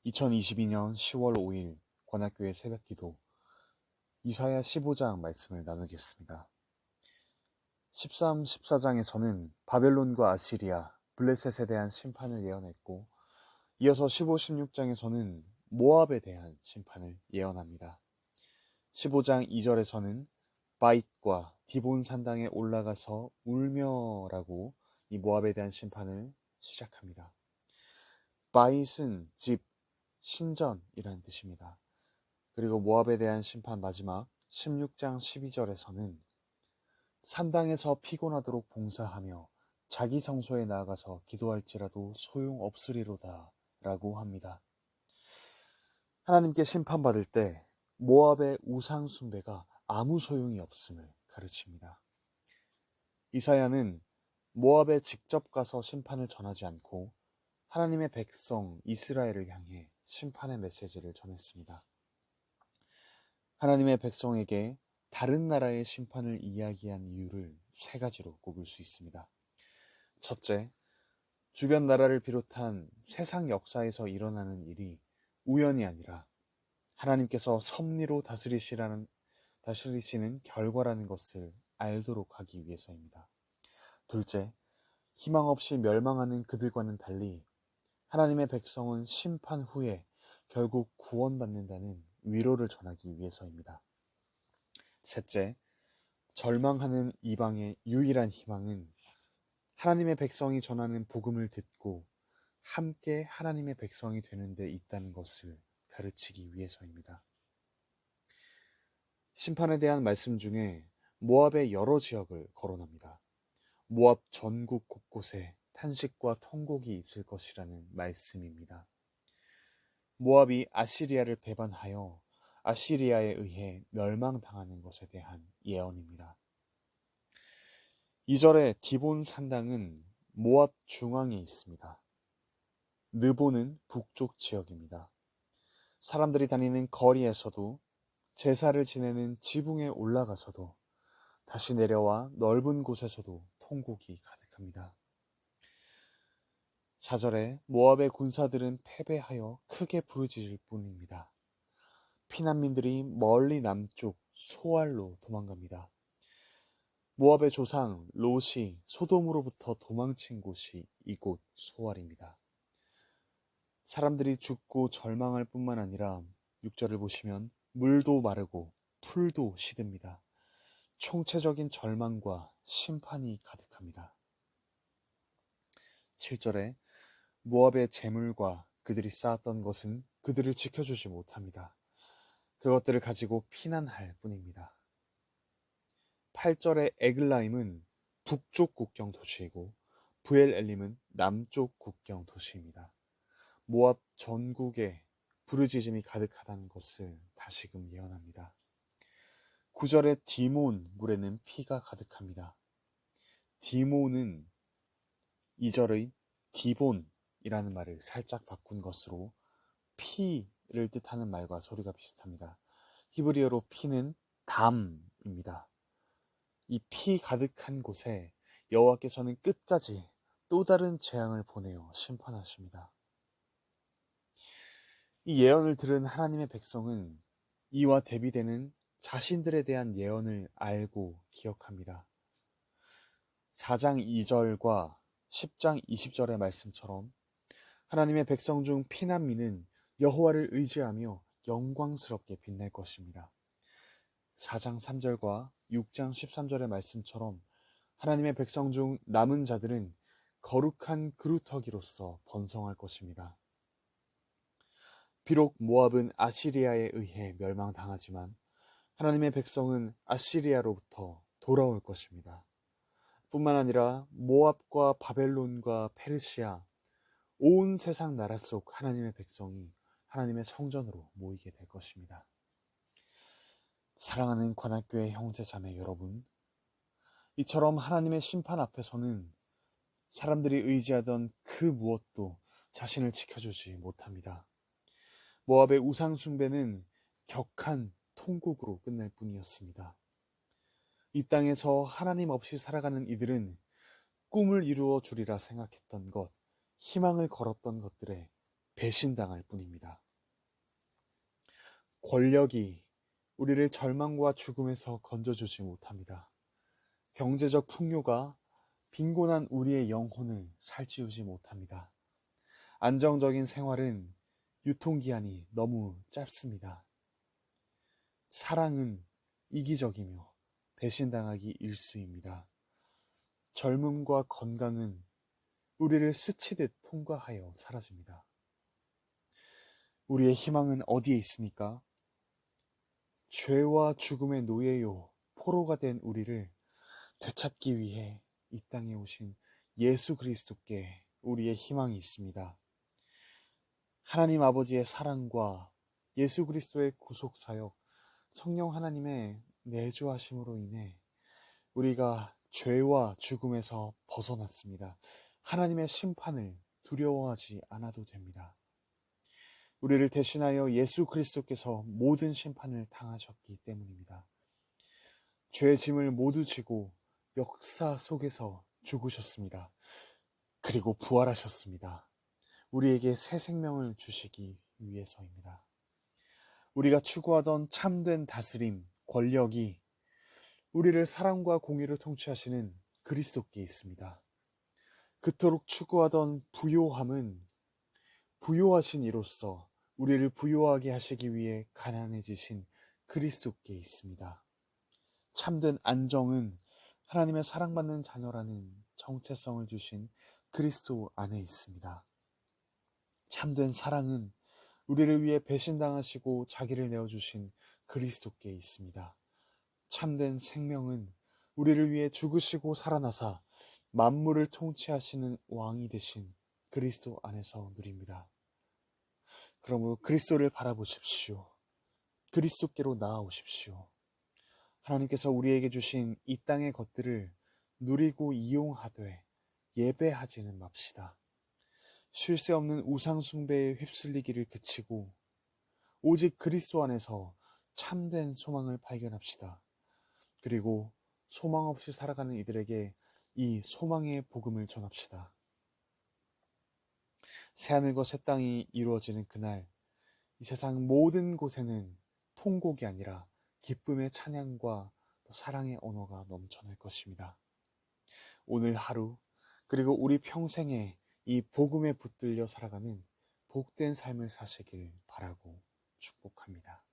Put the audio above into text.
2022년 10월 5일 관악교회 새벽기도 이사야 15장 말씀을 나누겠습니다. 13, 14장에서는 바벨론과 아시리아, 블레셋에 대한 심판을 예언했고 이어서 15, 16장에서는 모압에 대한 심판을 예언합니다. 15장 2절에서는 바잇과 디본 산당에 올라가서 울며라고 이 모압에 대한 심판을 시작합니다. 바잇은 집, 신전이라는 뜻입니다. 그리고 모압에 대한 심판 마지막 16장 12절에서는 산당에서 피곤하도록 봉사하며 자기 성소에 나아가서 기도할지라도 소용없으리로다 라고 합니다. 하나님께 심판받을 때 모압의 우상 숭배가 아무 소용이 없음을 가르칩니다. 이사야는 모압에 직접 가서 심판을 전하지 않고 하나님의 백성 이스라엘을 향해 심판의 메시지를 전했습니다. 하나님의 백성에게 다른 나라의 심판을 이야기한 이유를 세 가지로 꼽을 수 있습니다. 첫째, 주변 나라를 비롯한 세상 역사에서 일어나는 일이 우연이 아니라 하나님께서 섭리로 다스리시는 결과라는 것을 알도록 하기 위해서입니다. 둘째, 희망 없이 멸망하는 그들과는 달리 하나님의 백성은 심판 후에 결국 구원받는다는 위로를 전하기 위해서입니다. 셋째, 절망하는 이방의 유일한 희망은 하나님의 백성이 전하는 복음을 듣고 함께 하나님의 백성이 되는 데 있다는 것을 가르치기 위해서입니다. 심판에 대한 말씀 중에 모압의 여러 지역을 거론합니다. 모압 전국 곳곳에 탄식과 통곡이 있을 것이라는 말씀입니다. 모압이 아시리아를 배반하여 아시리아에 의해 멸망당하는 것에 대한 예언입니다. 2절의 디본 산당은 모압 중앙에 있습니다. 느보는 북쪽 지역입니다. 사람들이 다니는 거리에서도 제사를 지내는 지붕에 올라가서도 다시 내려와 넓은 곳에서도 통곡이 가득합니다. 4절에 모압의 군사들은 패배하여 크게 부르짖을 뿐입니다. 피난민들이 멀리 남쪽 소알로 도망갑니다. 모압의 조상 롯이 소돔으로부터 도망친 곳이 이곳 소알입니다. 사람들이 죽고 절망할 뿐만 아니라 6절을 보시면 물도 마르고 풀도 시듭니다. 총체적인 절망과 심판이 가득합니다. 7절에 모압의 재물과 그들이 쌓았던 것은 그들을 지켜주지 못합니다. 그것들을 가지고 피난할 뿐입니다. 8절의 에글라임은 북쪽 국경 도시이고 브엘엘림은 남쪽 국경 도시입니다. 모압 전국에 부르짖음이 가득하다는 것을 다시금 예언합니다. 9절의 디몬 물에는 피가 가득합니다. 디몬은 2절의 디본이라는 말을 살짝 바꾼 것으로 피를 뜻하는 말과 소리가 비슷합니다. 히브리어로 피는 담입니다. 이 피 가득한 곳에 여호와께서는 끝까지 또 다른 재앙을 보내어 심판하십니다. 이 예언을 들은 하나님의 백성은 이와 대비되는 자신들에 대한 예언을 알고 기억합니다. 4장 2절과 10장 20절의 말씀처럼 하나님의 백성 중 피난민은 여호와를 의지하며 영광스럽게 빛날 것입니다. 4장 3절과 6장 13절의 말씀처럼 하나님의 백성 중 남은 자들은 거룩한 그루터기로서 번성할 것입니다. 비록 모압은 아시리아에 의해 멸망당하지만 하나님의 백성은 아시리아로부터 돌아올 것입니다. 뿐만 아니라 모압과 바벨론과 페르시아, 온 세상 나라 속 하나님의 백성이 하나님의 성전으로 모이게 될 것입니다. 사랑하는 관악교회 형제 자매 여러분, 이처럼 하나님의 심판 앞에서는 사람들이 의지하던 그 무엇도 자신을 지켜주지 못합니다. 모압의 우상 숭배는 격한 통곡으로 끝날 뿐이었습니다. 이 땅에서 하나님 없이 살아가는 이들은 꿈을 이루어 주리라 생각했던 것, 희망을 걸었던 것들에 배신당할 뿐입니다. 권력이 우리를 절망과 죽음에서 건져주지 못합니다. 경제적 풍요가 빈곤한 우리의 영혼을 살찌우지 못합니다. 안정적인 생활은 유통기한이 너무 짧습니다. 사랑은 이기적이며 배신당하기 일쑤입니다. 젊음과 건강은 우리를 스치듯 통과하여 사라집니다. 우리의 희망은 어디에 있습니까? 죄와 죽음의 노예요, 포로가 된 우리를 되찾기 위해 이 땅에 오신 예수 그리스도께 우리의 희망이 있습니다. 하나님 아버지의 사랑과 예수 그리스도의 구속사역, 성령 하나님의 내주하심으로 인해 우리가 죄와 죽음에서 벗어났습니다. 하나님의 심판을 두려워하지 않아도 됩니다. 우리를 대신하여 예수 그리스도께서 모든 심판을 당하셨기 때문입니다. 죄의 짐을 모두 지고 역사 속에서 죽으셨습니다. 그리고 부활하셨습니다. 우리에게 새 생명을 주시기 위해서입니다. 우리가 추구하던 참된 다스림, 권력이 우리를 사랑과 공의로 통치하시는 그리스도께 있습니다. 그토록 추구하던 부요함은 부요하신 이로써 우리를 부요하게 하시기 위해 가난해지신 그리스도께 있습니다. 참된 안정은 하나님의 사랑받는 자녀라는 정체성을 주신 그리스도 안에 있습니다. 참된 사랑은 우리를 위해 배신당하시고 자기를 내어주신 그리스도께 있습니다. 참된 생명은 우리를 위해 죽으시고 살아나사 만물을 통치하시는 왕이 되신 그리스도 안에서 누립니다. 그러므로 그리스도를 바라보십시오. 그리스도께로 나아오십시오. 하나님께서 우리에게 주신 이 땅의 것들을 누리고 이용하되 예배하지는 맙시다. 쉴 새 없는 우상 숭배에 휩쓸리기를 그치고 오직 그리스도 안에서 참된 소망을 발견합시다. 그리고 소망 없이 살아가는 이들에게 이 소망의 복음을 전합시다. 새하늘과 새 땅이 이루어지는 그날, 이 세상 모든 곳에는 통곡이 아니라 기쁨의 찬양과 사랑의 언어가 넘쳐날 것입니다. 오늘 하루, 그리고 우리 평생에 이 복음에 붙들려 살아가는 복된 삶을 사시길 바라고 축복합니다.